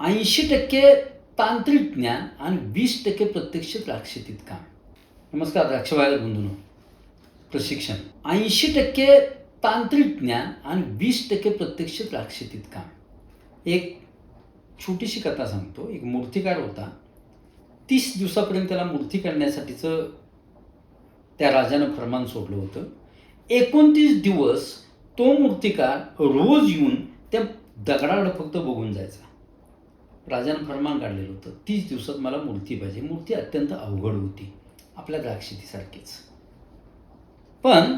80% तांत्रिक ज्ञान आणि 20% प्रत्यक्ष द्राक्षशेतीत काम. नमस्कार द्राक्ष बागायत बंधूंनो. प्रशिक्षण 80% तांत्रिक ज्ञान आणि 20% प्रत्यक्ष द्राक्षशेतीत काम. एक छोटीशी कथा सांगतो. एक मूर्तिकार होता. 30 दिवसापर्यंत त्याला मूर्ती काढण्यासाठीचं त्या राजानं फरमान सोडलं होतं. 29 दिवस तो मूर्तिकार रोज येऊन त्या दगडाकडे फक्त बघून जायचा. राजानं फरमान काढलेलं होतं, 30 दिवसात मला मूर्ती पाहिजे. मूर्ती अत्यंत अवघड होती, आपल्या द्राक्षशेतीसारखीच. पण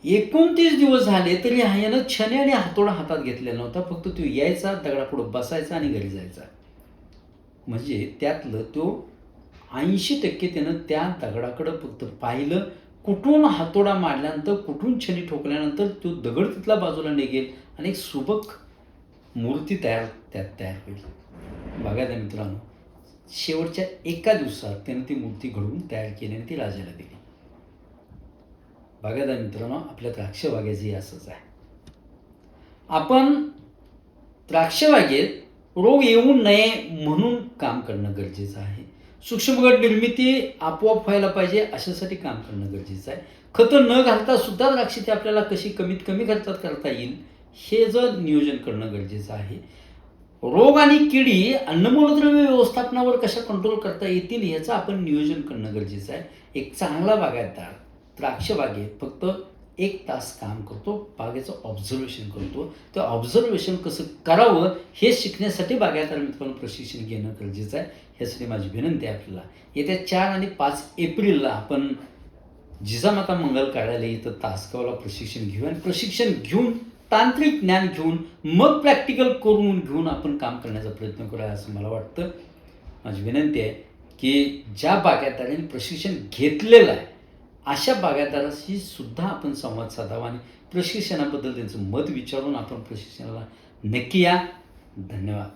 29 दिवस झाले तरी ह्यानं छने आणि हातोडा हातात घेतलेला नव्हता. फक्त तो यायचा, दगडापुढं बसायचा आणि घरी जायचा. म्हणजे त्यातलं तो 80% त्यानं त्या दगडाकडं फक्त पाहिलं. कुठून हातोडा मारल्यानंतर, कुठून छनी ठोकल्यानंतर तो दगड तिथला बाजूला निघेल आणि एक सुबक मूर्ती तयार होईल. बघा त्या मित्रांनो, शेवटच्या एका दिवसात त्यानं ती मूर्ती घडवून तयार केली आणि ती राजाला दिली. बघा त्या मित्रांनो, आपल्या द्राक्ष बागेचंही असंच आहे. आपण द्राक्ष बागेत रोग येऊ नये म्हणून काम करणं गरजेचं आहे. सूक्ष्मगट निर्मिती आपोआप व्हायला पाहिजे, अशासाठी काम करणं गरजेचं आहे. खतं न घालता सुद्धा द्राक्षशेती आपल्याला कशी कमीत कमी खर्चात करता येईल हे जर नियोजन करणं गरजेचं आहे. रोग आणि किडी अन्नमूलद्रव्य व्यवस्थापनावर कशा कंट्रोल करता येतील याचं आपण नियोजन करणं गरजेचं आहे. एक चांगला बागायतदार द्राक्ष बागेत फक्त 1 तास काम करतो, बागेचं ऑब्झर्वेशन करतो. ते ऑब्झर्वेशन कसं करावं हे शिकण्यासाठी बागायतदार मित्रांनो प्रशिक्षण घेणं गरजेचं आहे. ह्यासाठी माझी विनंती आहे आपल्याला, येत्या 4 आणि 5 एप्रिलला आपण जिजामाता मंगल कार्यालय इथं तासगावला प्रशिक्षण घेऊ आणि प्रशिक्षण घेऊन तांत्रिक ज्ञान घेऊन मग प्रॅक्टिकल करून घेऊन आपण काम करण्याचा प्रयत्न करूया असं मला वाटतं. माझी विनंती आहे की ज्या बागायतदारांनी प्रशिक्षण घेतलेलं आहे अशा बागायतदाराशी सुद्धा आपण संवाद साधावा आणि प्रशिक्षणाबद्दल त्यांचं मत विचारून आपण प्रशिक्षणाला नक्की या. धन्यवाद.